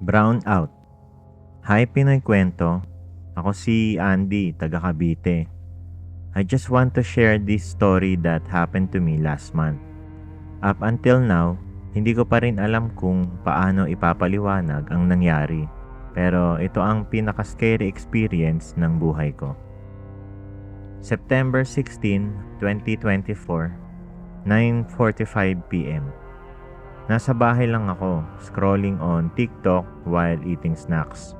Brown Out. Hi Pinoy Kwento. Ako si Andy, taga Cavite. I just want to share this story that happened to me last month. Up until now, hindi ko pa rin alam kung paano ipapaliwanag ang nangyari. Pero ito ang pinaka-scary experience ng buhay ko. September 16, 2024, 9:45 p.m. Nasa bahay lang ako, scrolling on TikTok while eating snacks.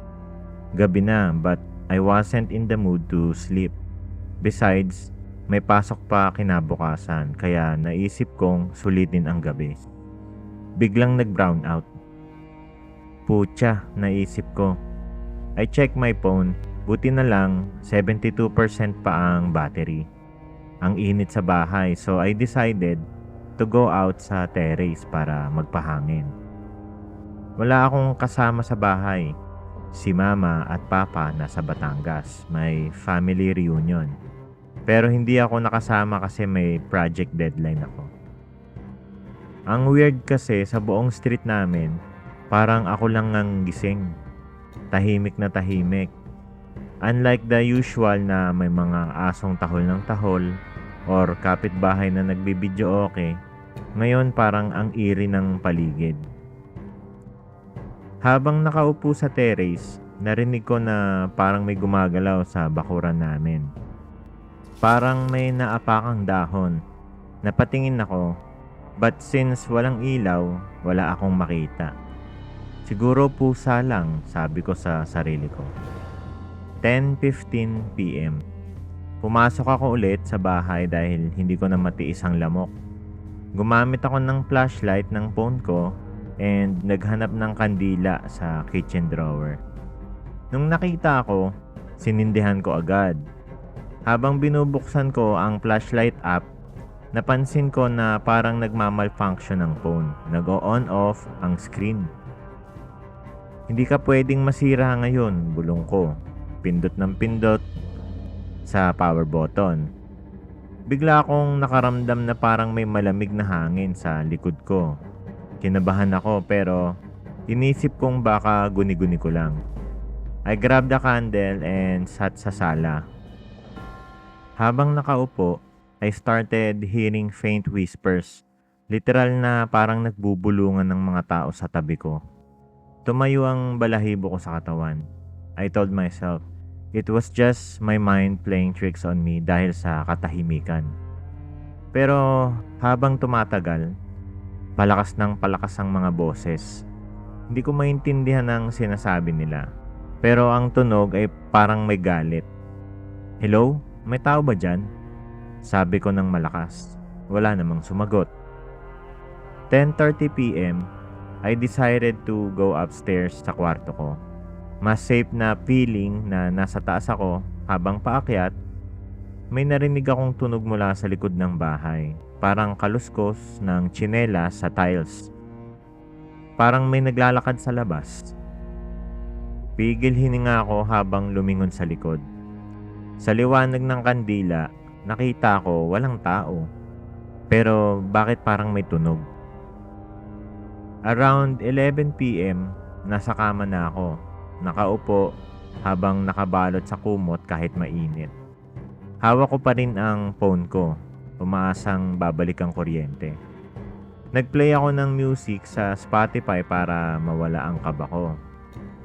Gabi na, but I wasn't in the mood to sleep. Besides, may pasok pa kinabukasan, kaya naisip kong sulitin ang gabi. Biglang nag-brown out. Putya, naisip ko. I checked my phone, buti na lang 72% pa ang battery. Ang init sa bahay, so I decided to go out sa terrace para magpahangin. Wala akong kasama sa bahay. Si mama at papa nasa Batangas, may family reunion. Pero hindi ako nakasama kasi may project deadline ako. Ang weird kasi sa buong street namin, parang ako lang ang gising. Tahimik na tahimik. Unlike the usual na may mga asong tahol ng tahol or kapitbahay na nagbibidyo okay, ngayon parang ang eerie ng paligid. Habang nakaupo sa terrace, narinig ko na parang may gumagalaw sa bakuran namin. Parang may naapakang dahon. Napatingin ako, but since walang ilaw, wala akong makita. Siguro pusa lang, sabi ko sa sarili ko. 10:15 p.m. Pumasok ako ulit sa bahay dahil hindi ko na matiis ang lamok. Gumamit ako ng flashlight ng phone ko and naghanap ng kandila sa kitchen drawer. Nung nakita ko, sinindihan ko agad. Habang binubuksan ko ang flashlight app, napansin ko na parang nagmamalfunction ang phone. Nag-o-on off ang screen. Hindi ka pwedeng masira ngayon, bulong ko. Pindot ng pindot sa power button. Bigla akong nakaramdam na parang may malamig na hangin sa likod ko. Kinabahan ako pero inisip kong baka guni-guni ko lang. I grabbed a candle and sat sa sala. Habang nakaupo, I started hearing faint whispers. Literal na parang nagbubulungan ng mga tao sa tabi ko. Tumayo ang balahibo ko sa katawan. I told myself, it was just my mind playing tricks on me dahil sa katahimikan. Pero habang tumatagal, palakas ng palakas ang mga boses. Hindi ko maintindihan ang sinasabi nila. Pero ang tunog ay parang may galit. Hello? May tao ba dyan? Sabi ko ng malakas. Wala namang sumagot. 10:30 p.m. I decided to go upstairs sa kwarto ko. Mas safe na feeling na nasa taas ako. Habang paakyat, may narinig akong tunog mula sa likod ng bahay. Parang kaluskos ng tsinelas sa tiles. Parang may naglalakad sa labas. Pigil hininga ako habang lumingon sa likod. Sa liwanag ng kandila, nakita ko walang tao. Pero bakit parang may tunog? Around 11 p.m., nasa kama na ako. Nakaupo habang nakabalot sa kumot kahit mainit. Hawak ko pa rin ang phone ko, umaasang babalik ang kuryente. Nagplay ako ng music sa Spotify para mawala ang kaba ko.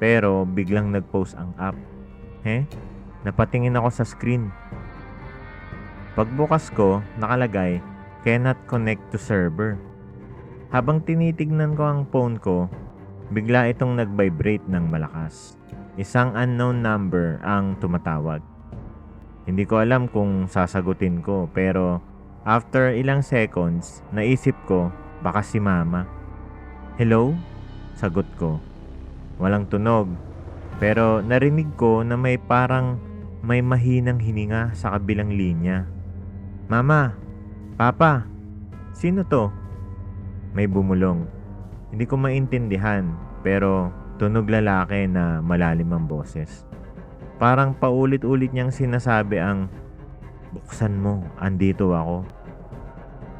Pero biglang nag-post ang app. Napatingin ako sa screen. Pagbukas ko, nakalagay, cannot connect to server. Habang tinitignan ko ang phone ko, bigla itong nag-vibrate ng malakas. Isang unknown number ang tumatawag. Hindi ko alam kung sasagutin ko pero after ilang seconds, naisip ko baka si mama. Hello? Sagot ko. Walang tunog. Pero narinig ko na may parang may mahinang hininga sa kabilang linya. Mama! Papa! Sino to? May bumulong. Hindi ko maintindihan pero tunog lalaki na malalim ang boses. Parang paulit-ulit niyang sinasabi ang buksan mo, andito ako.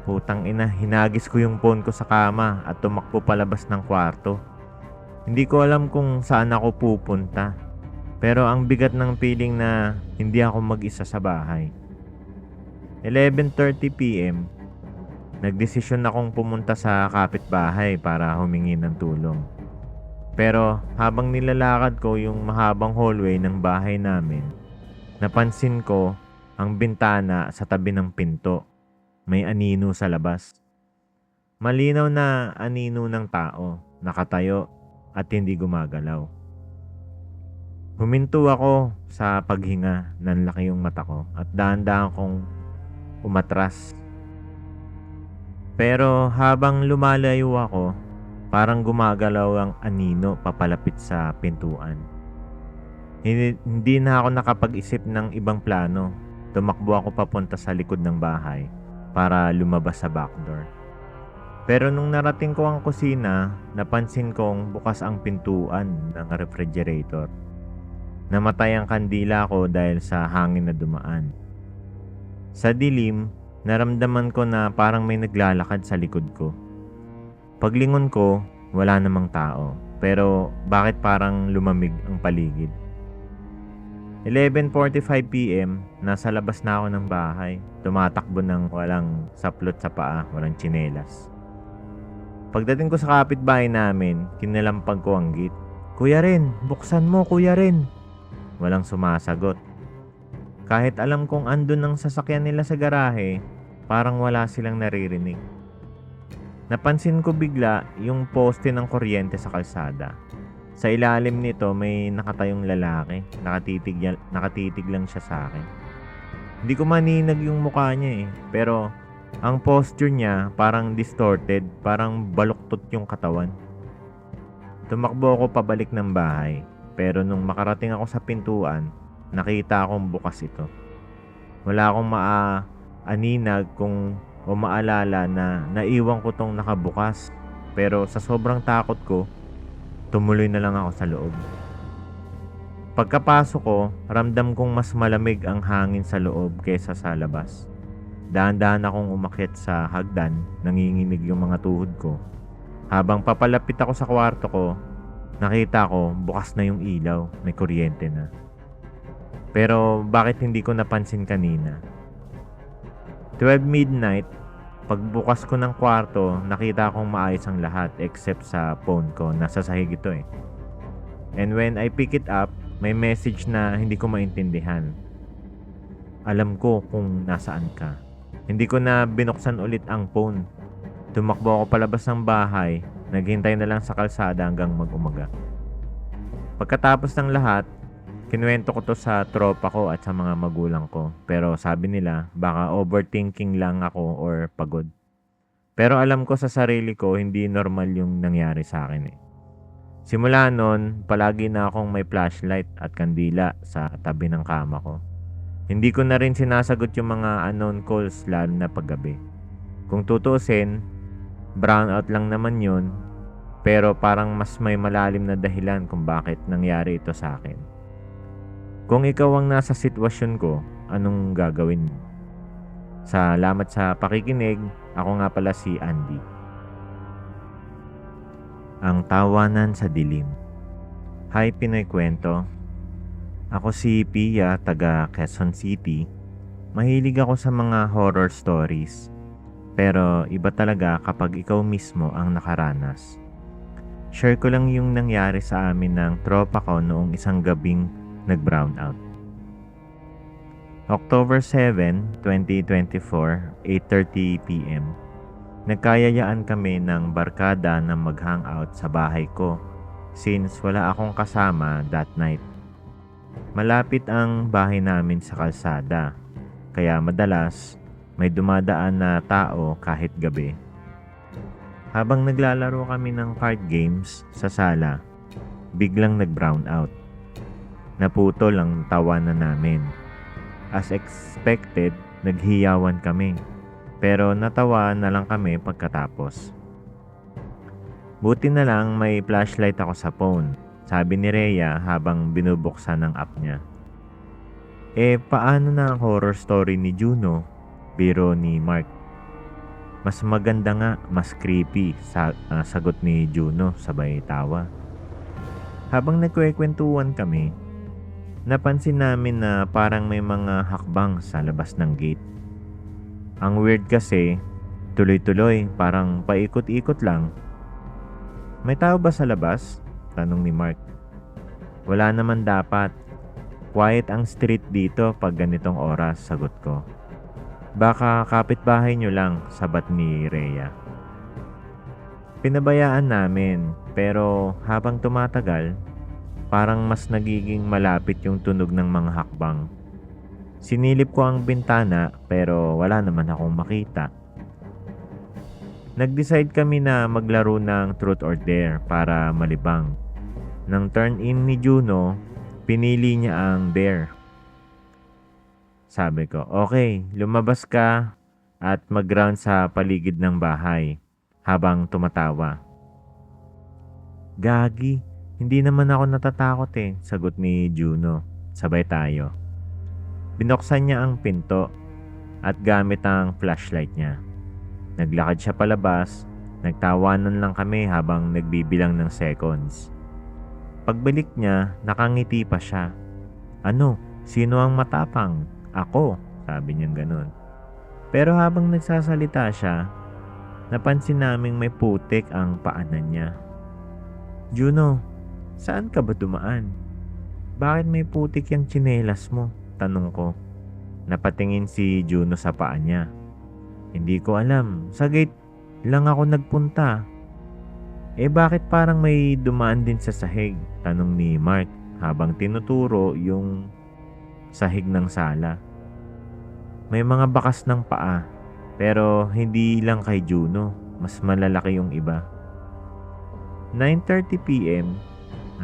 Putang ina, hinagis ko yung phone ko sa kama at tumakbo palabas ng kwarto. Hindi ko alam kung saan ako pupunta. Pero ang bigat ng feeling na hindi ako mag-isa sa bahay. 11:30 PM, nagdesisyon akong pumunta sa kapitbahay para humingi ng tulong. Pero habang nilalakad ko yung mahabang hallway ng bahay namin, napansin ko ang bintana sa tabi ng pinto. May anino sa labas. Malinaw na anino ng tao, nakatayo at hindi gumagalaw. Huminto ako sa paghinga, nanlaki yung mata ko at dahan-dahan kong umatras. Pero habang lumalayo ako, parang gumagalaw ang anino papalapit sa pintuan. Hindi na ako nakapag-isip ng ibang plano. Tumakbo ako papunta sa likod ng bahay para lumabas sa backdoor. Pero nung narating ko ang kusina, napansin kong bukas ang pintuan ng refrigerator. Namatay ang kandila ko dahil sa hangin na dumaan. Sa dilim, naramdaman ko na parang may naglalakad sa likod ko. Paglingon ko, wala namang tao. Pero bakit parang lumamig ang paligid? 11:45 PM, nasa labas na ako ng bahay. Tumatakbo ng walang saplot sa paa, walang tsinelas. Pagdating ko sa kapitbahay namin, kinalampag ko ang gate. "Kuya Ren, buksan mo, Kuya Ren." Walang sumasagot. Kahit alam kong andun ang sasakyan nila sa garahe, parang wala silang naririnig. Napansin ko bigla yung poste ng kuryente sa kalsada. Sa ilalim nito may nakatayong lalaki. Nakatitig lang siya sa akin. Hindi ko maninag yung mukha niya pero ang posture niya parang distorted, parang baluktot yung katawan. Tumakbo ako pabalik ng bahay. Pero nung makarating ako sa pintuan, nakita akong bukas ito. Wala akong maaninag o maalala na naiwan ko tong nakabukas. Pero sa sobrang takot ko, tumuloy na lang ako sa loob. Pagkapasok ko, ramdam kong mas malamig ang hangin sa loob kaysa sa labas. Dahan-dahan akong umakyat sa hagdan, nanginginig yung mga tuhod ko. Habang papalapit ako sa kwarto ko, nakita ko bukas na yung ilaw, may kuryente na. Pero bakit hindi ko napansin kanina? 12 midnight, pagbukas ko ng kwarto, nakita kong maayos ang lahat except sa phone ko, nasa sahig ito And when I pick it up, may message na hindi ko maintindihan. Alam ko kung nasaan ka. Hindi ko na binuksan ulit ang phone. Tumakbo ako palabas ng bahay, naghintay na lang sa kalsada hanggang mag-umaga. Pagkatapos ng lahat, kinuwento ko to sa tropa ko at sa mga magulang ko. Pero sabi nila, baka overthinking lang ako or pagod. Pero alam ko sa sarili ko, hindi normal yung nangyari sa akin Simula noon, palagi na akong may flashlight at kandila sa tabi ng kama ko. Hindi ko na rin sinasagot yung mga unknown calls lalo na paggabi. Kung tutuusin, brownout lang naman yun, pero parang mas may malalim na dahilan kung bakit nangyari ito sa akin. Kung ikaw ang nasa sitwasyon ko, anong gagawin mo? Salamat sa pakikinig. Ako nga pala si Andy. Ang tawanan sa dilim. Hi Pinoy Kwento. Ako si Pia, taga Quezon City. Mahilig ako sa mga horror stories. Pero iba talaga kapag ikaw mismo ang nakaranas. Share ko lang yung nangyari sa amin ng tropa ko noong isang gabing nag-brown out. October 7, 2024, 8:30 PM. Nagkayayaan kami ng barkada na mag-hangout sa bahay ko since wala akong kasama that night. Malapit ang bahay namin sa kalsada, kaya madalas may dumadaan na tao kahit gabi. Habang naglalaro kami ng card games sa sala, biglang nag-brown out. Naputol ang tawanan namin. As expected, naghiyawan kami. Pero natawa na lang kami pagkatapos. Buti na lang may flashlight ako sa phone, sabi ni Rhea habang binubuksan ng app niya. Paano na ang horror story ni Juno? Biro ni Mark. Mas maganda nga, mas creepy, sagot ni Juno sabay tawa. Habang nagkwekwentuhan kami, napansin namin na parang may mga hakbang sa labas ng gate. Ang weird kasi, tuloy-tuloy, parang paikot-ikot lang. May tao ba sa labas? Tanong ni Mark. Wala naman dapat. Quiet ang street dito pag ganitong oras, sagot ko. Baka kapitbahay nyo lang, sabat ni Rhea. Pinabayaan namin, pero habang tumatagal, parang mas nagiging malapit yung tunog ng mga hakbang. Sinilip ko ang bintana pero wala naman akong makita. Nag-decide kami na maglaro ng Truth or Dare para malibang. Nang turn-in ni Juno, pinili niya ang Dare. Sabi ko, okay, lumabas ka at mag-round sa paligid ng bahay habang tumatawa. Gagi, hindi naman ako natatakot sagot ni Juno. Sabay tayo. Binuksan niya ang pinto at gamit ang flashlight niya. Naglakad siya palabas, nagtawanan lang kami habang nagbibilang ng seconds. Pagbalik niya, nakangiti pa siya. Ano? Sino ang matapang? Ako, sabi niyang ganun. Pero habang nagsasalita siya, napansin naming may putik ang paanan niya. Juno, saan ka ba dumaan? Bakit may putik yung tsinelas mo? Tanong ko. Napatingin si Juno sa paa niya. Hindi ko alam. Sa gate lang ako nagpunta. Bakit parang may dumaan din sa sahig? Tanong ni Mark habang tinuturo yung sahig ng sala. May mga bakas ng paa pero hindi lang kay Juno. Mas malalaki yung iba. 9:30 PM,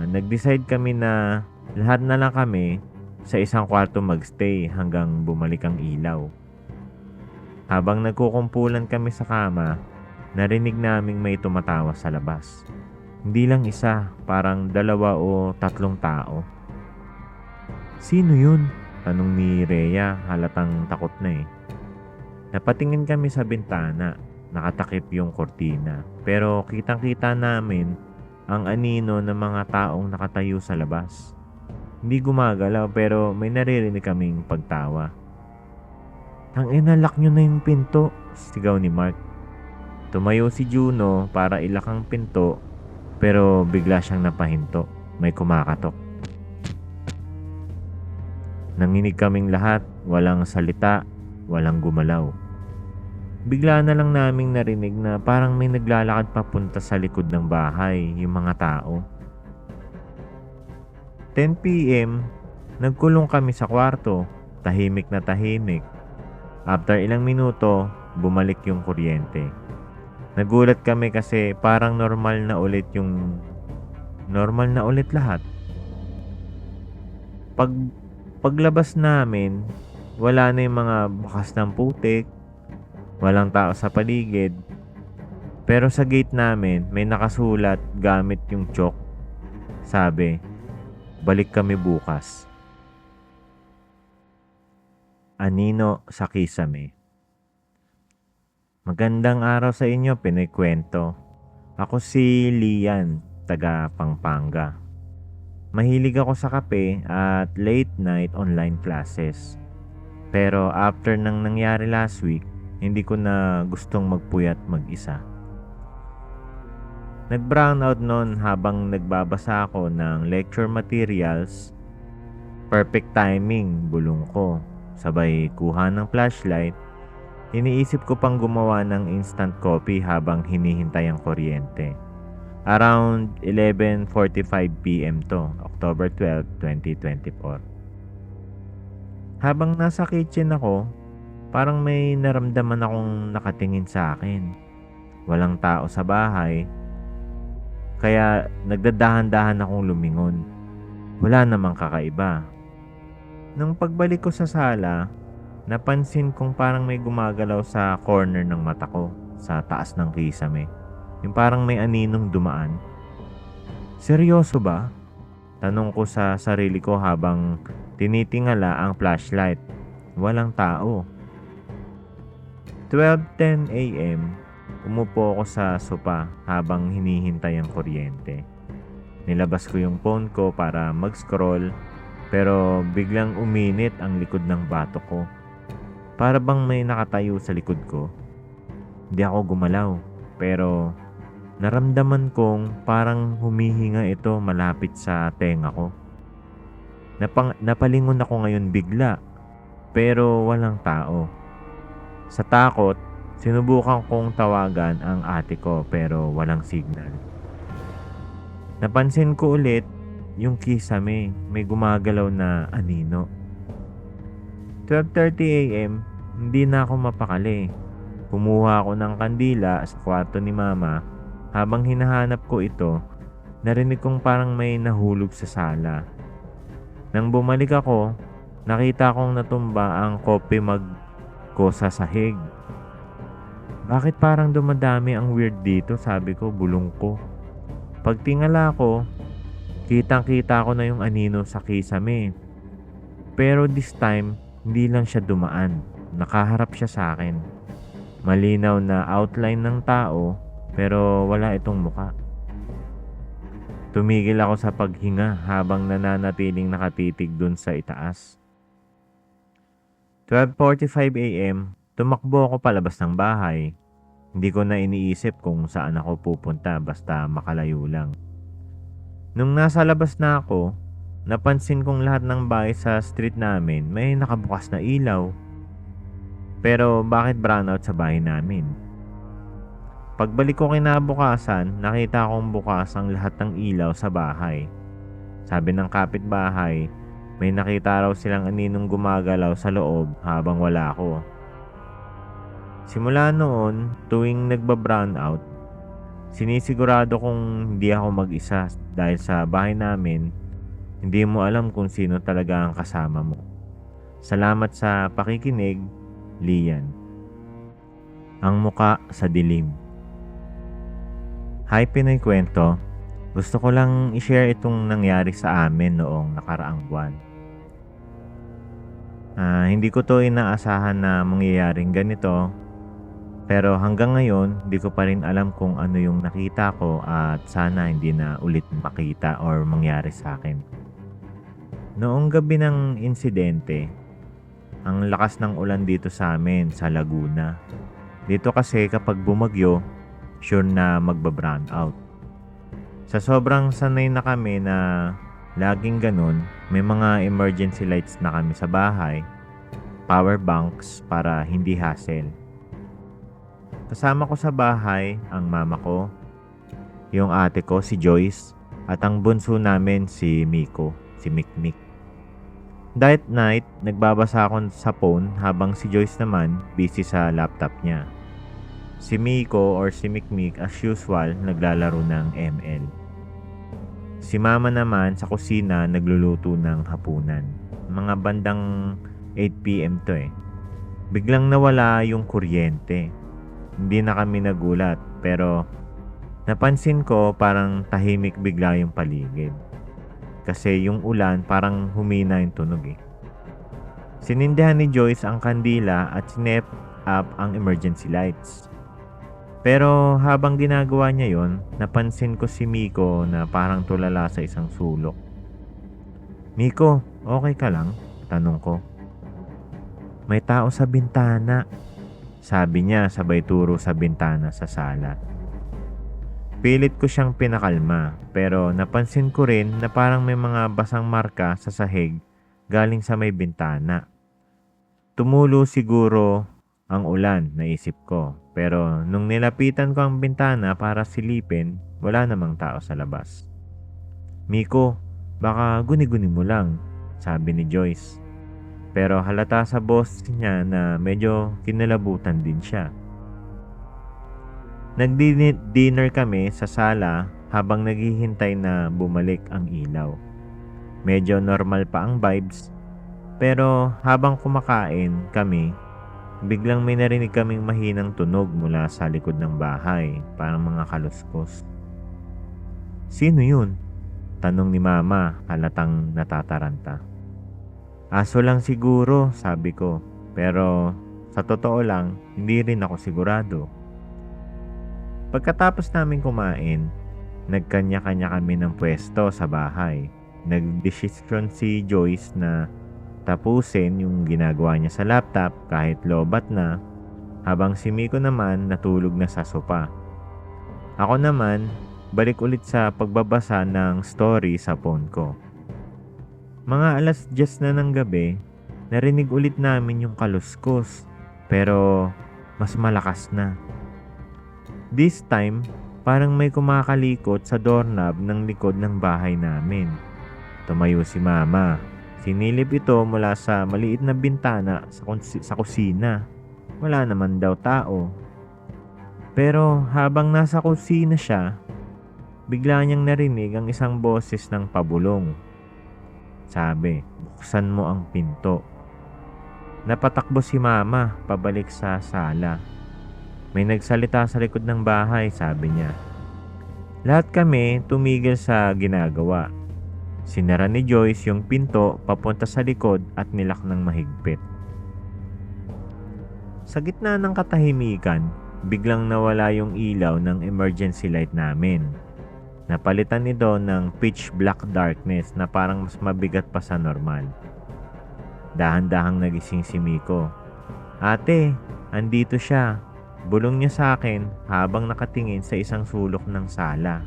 nag-decide kami na lahat na lang kami sa isang kwarto magstay hanggang bumalik ang ilaw. Habang nagkukumpulan kami sa kama, narinig naming may tumatawa sa labas. Hindi lang isa, parang 2 o 3 tao. Sino yun? Tanong ni Rhea, halatang takot na Napatingin kami sa bintana, nakatakip yung kortina. Pero kitang-kita namin ang anino ng mga taong nakatayo sa labas. Hindi gumagalaw pero may naririnig kaming pagtawa. Ang inalak nyo na yung pinto, sigaw ni Mark. Tumayo si Juno para ilak ang pinto pero bigla siyang napahinto. May kumakatok. Nanginig kaming lahat, walang salita, walang gumalaw. Bigla na lang naming narinig na parang may naglalakad papunta sa likod ng bahay, yung mga tao. 10 PM, nagkulong kami sa kwarto, tahimik na tahimik. After ilang minuto, bumalik yung kuryente. Nagulat kami kasi parang normal na ulit lahat. Paglabas namin, wala na yung mga bakas ng putik, walang tao sa paligid. Pero sa gate namin, may nakasulat gamit yung chalk. Sabi, balik kami bukas. Anino sa Kisame. Magandang araw sa inyo, Pinoy Kwento. Ako si Lian, taga Pampanga. Mahilig ako sa kape at late night online classes. Pero after nang nangyari last week, hindi ko na gustong magpuyat mag-isa. Nag-brownout noon habang nagbabasa ako ng lecture materials. Perfect timing, bulong ko. Sabay kuha ng flashlight. Iniisip ko pang gumawa ng instant coffee habang hinihintay ang kuryente. Around 11:45 PM to, October 12, 2024. Habang nasa kitchen ako, parang may naramdaman akong nakatingin sa akin. Walang tao sa bahay, kaya nagdadahan-dahan akong lumingon. Wala namang kakaiba. Nung pagbalik ko sa sala, napansin kong parang may gumagalaw sa corner ng mata ko, sa taas ng kisame. Yung parang may aninong dumaan. Seryoso ba? Tanong ko sa sarili ko habang tinitingala ang flashlight. Walang tao. 12:10 AM, umupo ako sa sopa habang hinihintay ang kuryente. Nilabas ko yung phone ko para mag-scroll, pero biglang uminit ang likod ng batok ko. Para bang may nakatayo sa likod ko. Hindi ako gumalaw, pero naramdaman kong parang humihinga ito malapit sa tenga ko. Napalingon ako ngayon bigla, pero walang tao. Sa takot, sinubukan kong tawagan ang ate ko pero walang signal. Napansin ko ulit yung kisame, may gumagalaw na anino. 12:30 AM, hindi na ako mapakali. Kumuha ako ng kandila sa kwarto ni mama. Habang hinahanap ko ito, narinig kong parang may nahulog sa sala. Nang bumalik ako, nakita kong natumba ang coffee mug ko sa sahig. Bakit parang dumadami ang weird dito? Sabi ko, bulong ko. Pagtingala ko, kitang-kita ko na yung anino sa kisame. Pero this time, hindi lang siya dumaan. Nakaharap siya sa akin. Malinaw na outline ng tao, pero wala itong muka. Tumigil ako sa paghinga habang nananatiling nakatitig dun sa itaas. 12:45 AM, tumakbo ako palabas ng bahay. Hindi ko na iniisip kung saan ako pupunta basta makalayo lang. Nung nasa labas na ako, napansin kong lahat ng bahay sa street namin may nakabukas na ilaw. Pero bakit brownout sa bahay namin? Pagbalik ko kinabukasan, nakita kong bukas ang lahat ng ilaw sa bahay. Sabi ng kapitbahay, may nakita raw silang aninong gumagalaw sa loob habang wala ako. Simula noon, tuwing nagba-brown out, sinisigurado kong hindi ako mag-isa dahil sa bahay namin, hindi mo alam kung sino talaga ang kasama mo. Salamat sa pakikinig, Lian. Ang muka sa dilim. Hi Pinoy Kwento, gusto ko lang i-share itong nangyari sa amin noong nakaraang buwan. Hindi ko to inaasahan na mangyayaring ganito. Pero hanggang ngayon, di ko pa rin alam kung ano yung nakita ko at sana hindi na ulit makita or mangyari sa akin. Noong gabi ng insidente, ang lakas ng ulan dito sa amin sa Laguna. Dito kasi kapag bumagyo, sure na magba-brown out. Sa sobrang sanay na kami na laging ganun, may mga emergency lights na kami sa bahay, power banks para hindi hassle. Kasama ko sa bahay ang mama ko, yung ate ko si Joyce, at ang bunso namin si Miko, si Mikmik. That night, nagbabasa ako sa phone habang si Joyce naman busy sa laptop niya. Si Miko or si Mikmik as usual naglalaro ng ML. Si mama naman sa kusina nagluluto ng hapunan. Mga bandang 8 PM to eh. Biglang nawala yung kuryente. Hindi na kami nagulat pero napansin ko parang tahimik bigla yung paligid. Kasi yung ulan parang humina yung tunog eh. Sinindihan ni Joyce ang kandila at sinep up ang emergency lights. Pero habang ginagawa niya yon, napansin ko si Miko na parang tulala sa isang sulok. Miko, okay ka lang? Tanong ko. May tao sa bintana. Sabi niya sabay turo sa bintana sa sala. Pilit ko siyang pinakalma pero napansin ko rin na parang may mga basang marka sa sahig galing sa may bintana. Tumulo siguro ang ulan, naisip ko. Pero nung nilapitan ko ang bintana para silipin, wala namang tao sa labas. Miko, baka guni-guni mo lang, sabi ni Joyce. Pero halata sa boss niya na medyo kinalabutan din siya. Nag-dinner kami sa sala habang naghihintay na bumalik ang ilaw. Medyo normal pa ang vibes, pero habang kumakain kami, biglang may narinig kaming mahinang tunog mula sa likod ng bahay, parang mga kaluskos. Sino yun? Tanong ni mama, halatang natataranta. Aso lang siguro, sabi ko. Pero sa totoo lang, hindi rin ako sigurado. Pagkatapos namin kumain, Nagkanya-kanya kami ng pwesto sa bahay. Nagdesisyon si Joyce na tapusin yung ginagawa niya sa laptop kahit lobat na, habang si Miko naman natulog na sa sopa. Ako naman, balik ulit sa pagbabasa ng story sa phone ko. Mga alas 10 na ng gabi, narinig ulit namin yung kaluskos, pero mas malakas na. This time, parang may kumakalikot sa doorknob ng likod ng bahay namin. Tumayo si Mama. Sinilip ito mula sa maliit na bintana sa kusina. Wala naman daw tao. Pero habang nasa kusina siya, bigla niyang narinig ang isang boses ng pabulong. Sabi, buksan mo ang pinto. Napatakbo si Mama pabalik sa sala. May nagsalita sa likod ng bahay, sabi niya. Lahat kami tumigil sa ginagawa. Sinara ni Joyce yung pinto papunta sa likod at nilak ng mahigpit. Sa gitna ng katahimikan, biglang nawala yung ilaw ng emergency light namin. Napalitan nito ng pitch black darkness na parang mas mabigat pa sa normal. Dahan-dahang nagising si Miko. Ate, andito siya. Bulong niya sa akin habang nakatingin sa isang sulok ng sala.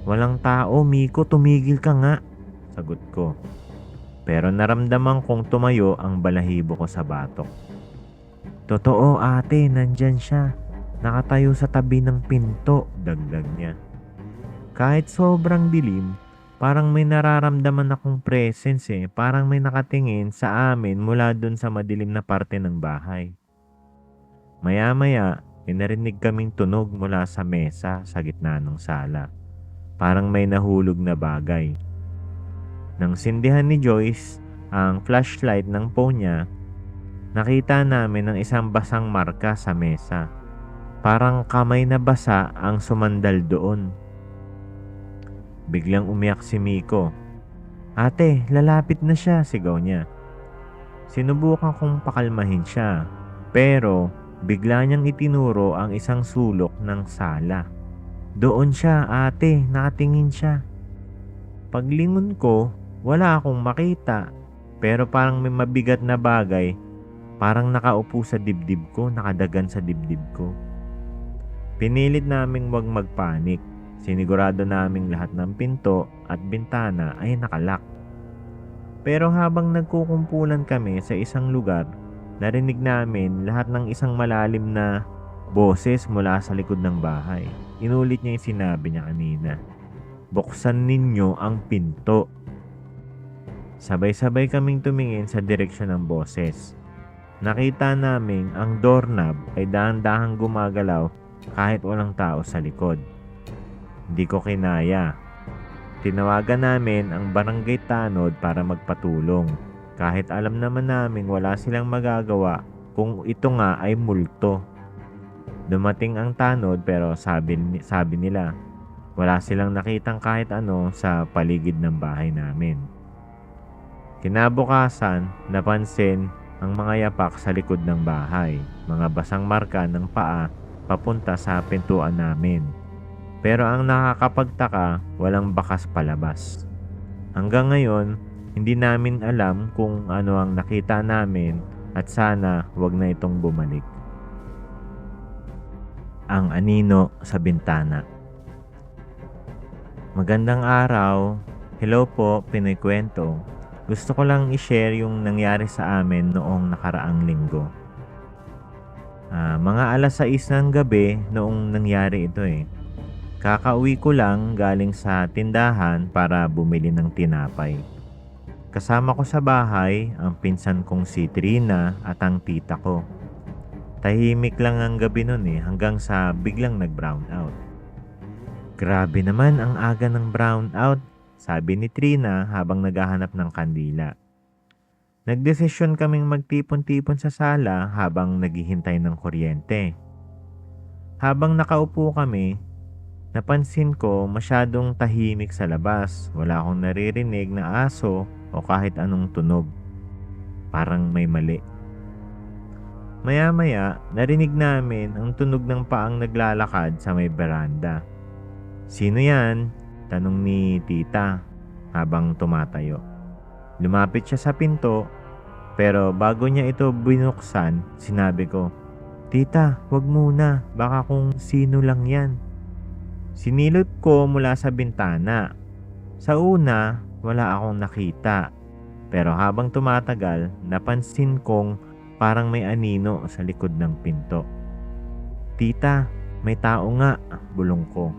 Walang tao, Miko, tumigil ka nga, sagot ko. Pero naramdaman kong tumayo ang balahibo ko sa batok. Totoo ate, nandyan siya. Nakatayo sa tabi ng pinto, dagdag niya. Kahit sobrang dilim, parang may nararamdaman akong presence parang may nakatingin sa amin mula dun sa madilim na parte ng bahay. Maya-maya, narinig kaming tunog mula sa mesa sa gitna ng sala. Parang may nahulog na bagay. Nang sindihan ni Joyce ang flashlight ng phone niya, nakita namin ang isang basang marka sa mesa. Parang kamay na basa ang sumandal doon. Biglang umiyak si Miko. Ate, lalapit na siya, sigaw niya. Sinubukan kong pakalmahin siya, pero bigla niyang itinuro ang isang sulok ng sala. Doon siya, ate, nakatingin siya. Paglingon ko, wala akong makita, pero parang may mabigat na bagay, parang nakaupo sa dibdib ko, nakadagan sa dibdib ko. Pinilit naming wag magpanik. Sinigurado naming lahat ng pinto at bintana ay nakalak. Pero habang nagkukumpulan kami sa isang lugar, narinig namin lahat ng isang malalim na boses mula sa likod ng bahay. Inulit niya yung sinabi niya kanina. Buksan ninyo ang pinto. Sabay-sabay kaming tumingin sa direksyon ng boses. Nakita naming ang doorknob ay dahan-dahang gumagalaw kahit walang tao sa likod. Hindi ko kinaya. Tinawagan namin ang barangay tanod para magpatulong. Kahit alam naman namin wala silang magagawa kung ito nga ay multo. Dumating ang tanod pero sabi nila wala silang nakitang kahit ano sa paligid ng bahay namin. Kinabukasan, napansin ang mga yapak sa likod ng bahay. Mga basang marka ng paa papunta sa pintuan namin. Pero ang nakakapagtaka, walang bakas palabas. Hanggang ngayon, hindi namin alam kung ano ang nakita namin at sana wag na itong bumalik. Ang anino sa bintana. Magandang araw. Hello po, Pinoy Kwento. Gusto ko lang i-share yung nangyari sa amin noong nakaraang linggo. Mga alas 6 ng gabi noong nangyari ito Kakauwi ko lang galing sa tindahan para bumili ng tinapay. Kasama ko sa bahay ang pinsan kong si Trina at ang tita ko. Tahimik lang ang gabi nun hanggang sa biglang nag-brown out. Grabe naman ang aga ng brown out, sabi ni Trina habang naghahanap ng kandila. Nagdesisyon kaming magtipon-tipon sa sala habang naghihintay ng kuryente. Habang nakaupo kami, napansin ko masyadong tahimik sa labas. Wala akong naririnig na aso o kahit anong tunog. Parang may mali. Maya-maya, narinig namin ang tunog ng paang naglalakad sa may beranda. "Sino yan?" tanong ni tita habang tumatayo. Lumapit siya sa pinto, pero bago niya ito binuksan, sinabi ko, "Tita, wag muna, baka kung sino lang yan." Sinilip ko mula sa bintana. Sa una, wala akong nakita. Pero habang tumatagal, napansin kong parang may anino sa likod ng pinto. "Tita, may tao nga," bulong ko.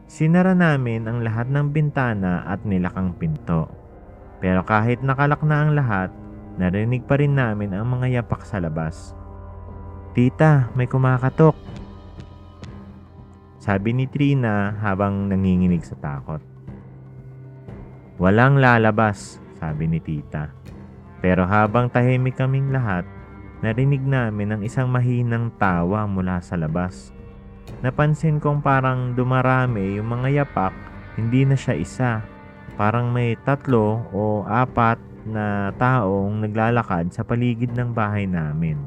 Sinara namin ang lahat ng bintana at nilakang pinto. Pero kahit nakalak na ang lahat, narinig pa rin namin ang mga yapak sa labas. "Tita, may kumakatok," sabi ni Trina habang nanginginig sa takot. "Walang lalabas," sabi ni tita. Pero habang tahimik kaming lahat, narinig namin ang isang mahinang tawa mula sa labas. Napansin kong parang dumarami yung mga yapak, hindi na siya isa. Parang may 3 o 4 na taong naglalakad sa paligid ng bahay namin.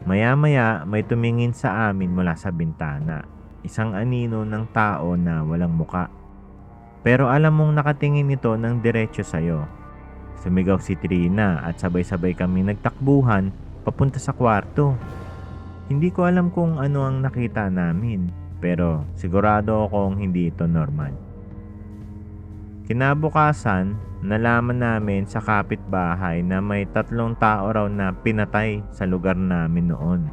Maya-maya may tumingin sa amin mula sa bintana. Isang anino ng tao na walang muka. Pero alam mong nakatingin ito ng diretso sa'yo. Sumigaw si Trina at sabay-sabay kami nagtakbuhan papunta sa kwarto. Hindi ko alam kung ano ang nakita namin, pero sigurado akong hindi ito normal. Kinabukasan, nalaman namin sa kapitbahay na may 3 tao raw na pinatay sa lugar namin noon.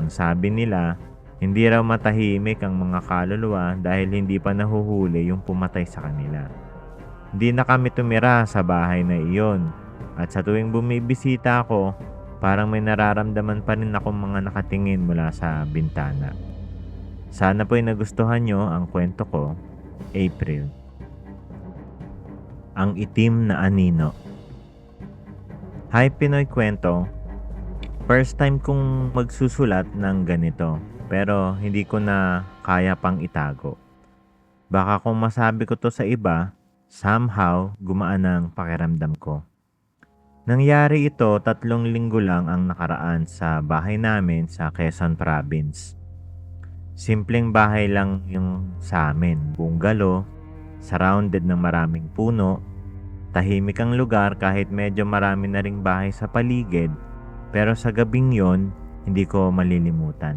Ang sabi nila, hindi raw matahimik ang mga kaluluwa dahil hindi pa nahuhuli yung pumatay sa kanila. Hindi na kami tumira sa bahay na iyon, at sa tuwing bumibisita ako, parang may nararamdaman pa rin akong mga nakatingin mula sa bintana. Sana po'y nagustuhan nyo ang kwento ko. April. Ang itim na anino. Hi Pinoy Kwento. First time kong magsusulat ng ganito, pero hindi ko na kaya pang itago. Baka kung masabi ko to sa iba, somehow gumaan ang pakiramdam ko. Nangyari ito 3 linggo lang ang nakaraan sa bahay namin sa Quezon Province. Simpleng bahay lang yung sa amin, bungalow, surrounded ng maraming puno. Tahimik ang lugar kahit medyo marami na ring bahay sa paligid, pero sa gabing yon, hindi ko malilimutan.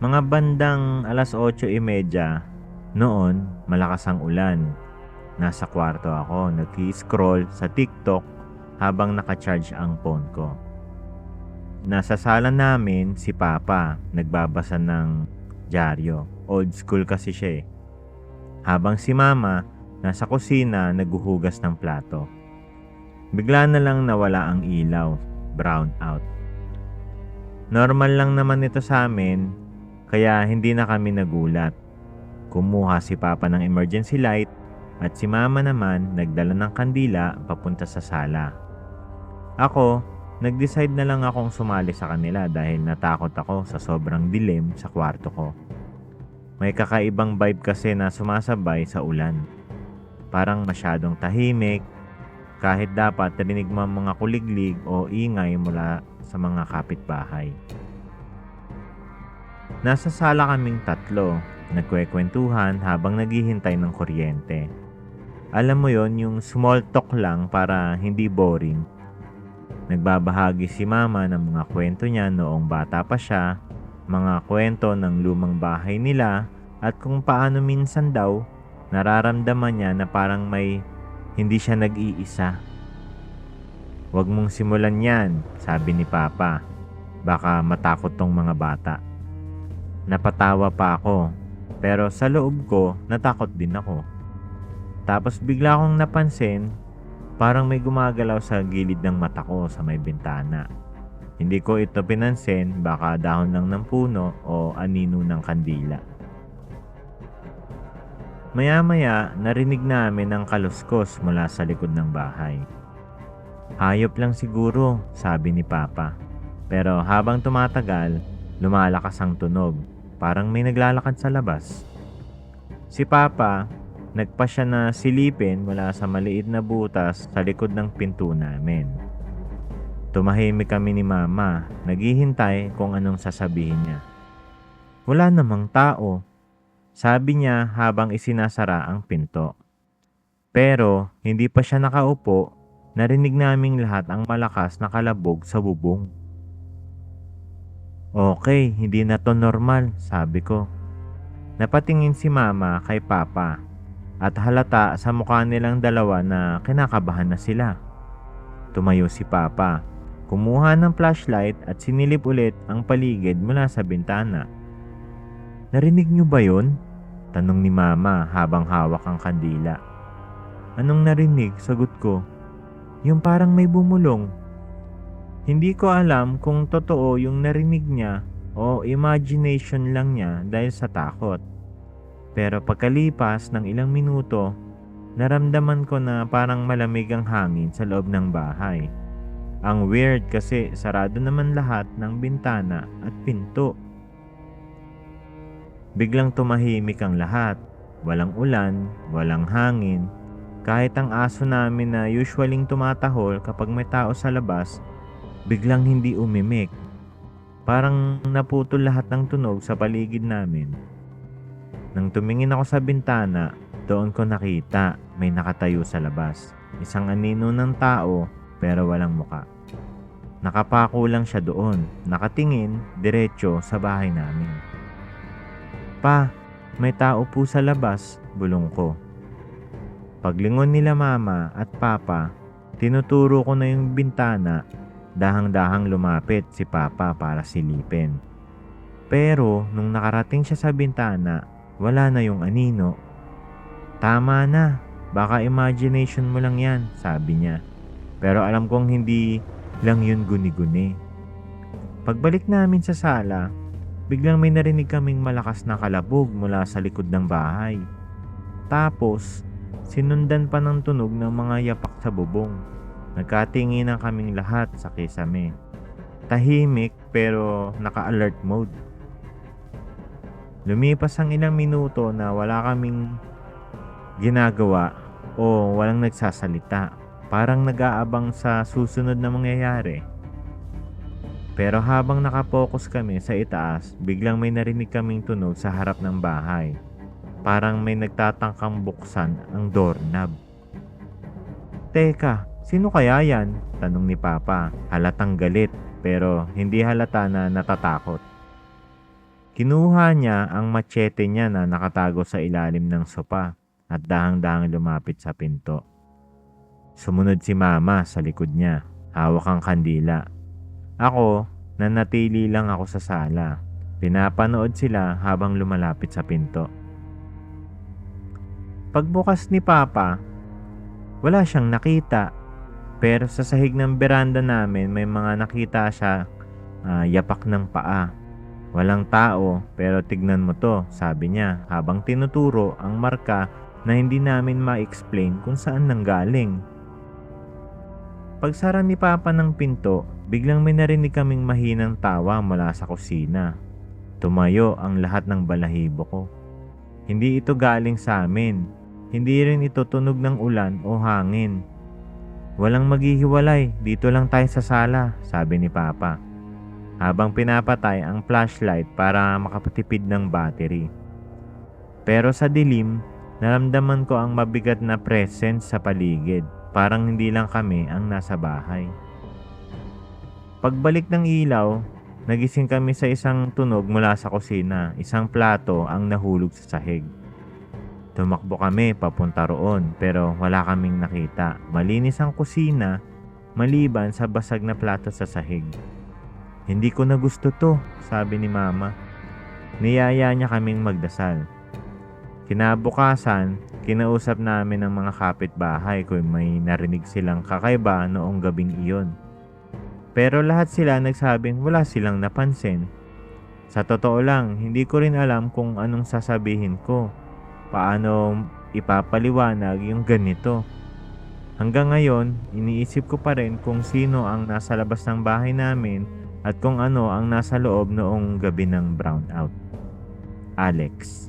Mga bandang 8:30 noon, malakas ang ulan. Nasa kwarto ako, nag-scroll sa TikTok habang naka-charge ang phone ko. Nasa sala namin si Papa, nagbabasa ng dyaryo. Old school kasi siya eh. Habang si Mama, nasa kusina naghuhugas ng plato. Bigla na lang nawala ang ilaw, brown out. Normal lang naman ito sa amin, kaya hindi na kami nagulat. Kumuha si Papa ng emergency light at si Mama naman nagdala ng kandila papunta sa sala. Ako, nag-decide na lang akong sumali sa kanila dahil natakot ako sa sobrang dilim sa kwarto ko. May kakaibang vibe kasi na sumasabay sa ulan. Parang masyadong tahimik, kahit dapat rinig mo ang mga kuliglig o ingay mula sa mga kapitbahay. Nasa sala kaming 3, nagkwekwentuhan habang naghihintay ng kuryente. Alam mo yon, yung small talk lang para hindi boring. Nagbabahagi si Mama ng mga kwento niya noong bata pa siya, mga kwento ng lumang bahay nila at kung paano minsan daw nararamdaman niya na parang may hindi siya nag-iisa. "Huwag mong simulan yan," sabi ni Papa. "Baka matakot tong mga bata." Napatawa pa ako, pero sa loob ko natakot din ako. Tapos bigla akong napansin, parang may gumagalaw sa gilid ng mata ko sa may bintana. Hindi ko ito pinansin, baka dahon lang ng puno o anino ng kandila. Maya-maya, narinig namin ang kaluskos mula sa likod ng bahay. "Hayop lang siguro," sabi ni Papa. Pero habang tumatagal, lumalakas ang tunog. Parang may naglalakad sa labas. Si Papa, nagpa siya na silipin mula sa maliit na butas sa likod ng pinto namin. Tumahimik kami ni Mama, naghihintay kung anong sasabihin niya. Wala namang tao, sabi niya habang isinasara ang pinto. Pero hindi pa siya nakaupo, narinig naming lahat ang malakas na kalabog sa bubong. Okay, hindi na to normal, sabi ko. Napatingin si Mama kay Papa at halata sa mukha nilang dalawa na kinakabahan na sila. Tumayo si Papa, kumuha ng flashlight at sinilip ulit ang paligid mula sa bintana. Narinig niyo ba yun? Tanong ni Mama habang hawak ang kandila. Anong narinig? Sagot ko. Yung parang may bumulong. Hindi ko alam kung totoo yung narinig niya o imagination lang niya dahil sa takot. Pero pagkalipas ng ilang minuto, naramdaman ko na parang malamig ang hangin sa loob ng bahay. Ang weird kasi sarado naman lahat ng bintana at pinto. Biglang tumahimik ang lahat. Walang ulan, walang hangin. Kahit ang aso namin na usualing tumatahol kapag may tao sa labas, biglang hindi umimik. Parang naputol lahat ng tunog sa paligid namin. Nang tumingin ako sa bintana, doon ko nakita may nakatayo sa labas. Isang anino ng tao pero walang muka. Nakapako lang siya doon, nakatingin diretso sa bahay namin. Pa, may tao po sa labas, bulong ko. Paglingon nila Mama at Papa, tinuturo ko na yung bintana. Dahang-dahang lumapit si Papa para silipin. Pero nung nakarating siya sa bintana, wala na yung anino. Tama na, baka imagination mo lang yan, sabi niya. Pero alam kong hindi lang yun guni-guni. Pagbalik namin sa sala, biglang may narinig kaming malakas na kalabog mula sa likod ng bahay. Tapos, sinundan pa ng tunog ng mga yapak sa bubong. Nagkatinginan kaming lahat sa kisame. Tahimik pero naka-alert mode. Lumipas ang ilang minuto na wala kaming ginagawa o walang nagsasalita. Parang nag-aabang sa susunod na mangyayari. Pero habang nakapokus kami sa itaas, biglang may narinig kaming tunog sa harap ng bahay. Parang may nagtatangkang buksan ang doorknob. Teka, sino kaya yan? Tanong ni Papa, halatang galit pero hindi halata na natatakot. Kinuha niya ang machete niya na nakatago sa ilalim ng sopa at dahang-dahang lumapit sa pinto. Sumunod si Mama sa likod niya, hawak ang kandila. Ako, nanatili lang ako sa sala. Pinapanood sila habang lumalapit sa pinto. Pagbukas ni Papa, wala siyang nakita. Pero sa sahig ng beranda namin may mga nakita siya yapak ng paa. Walang tao pero tignan mo to, sabi niya habang tinuturo ang marka na hindi namin ma-explain kung saan nanggaling. Pagsara ni Papa ng pinto, biglang may narinig kaming mahinang tawa mula sa kusina. Tumayo ang lahat ng balahibo ko. Hindi ito galing sa amin. Hindi rin ito tunog ng ulan o hangin. Walang maghihiwalay, dito lang tayo sa sala, sabi ni Papa. Habang pinapatay ang flashlight para makapatipid ng battery. Pero sa dilim, naramdaman ko ang mabigat na presence sa paligid. Parang hindi lang kami ang nasa bahay. Pagbalik ng ilaw, nagising kami sa isang tunog mula sa kusina. Isang plato ang nahulog sa sahig. Tumakbo kami papunta roon pero wala kaming nakita. Malinis ang kusina maliban sa basag na plato sa sahig. Hindi ko na gusto to, sabi ni Mama. Niyaya niya kaming magdasal. Kinabukasan, kinausap namin ang mga kapitbahay kung may narinig silang kakaiba noong gabing iyon. Pero lahat sila nagsabing wala silang napansin. Sa totoo lang, hindi ko rin alam kung anong sasabihin ko. Paano ipapaliwanag yung ganito. Hanggang ngayon, iniisip ko pa rin kung sino ang nasa labas ng bahay namin at kung ano ang nasa loob noong gabi ng brownout. Alex.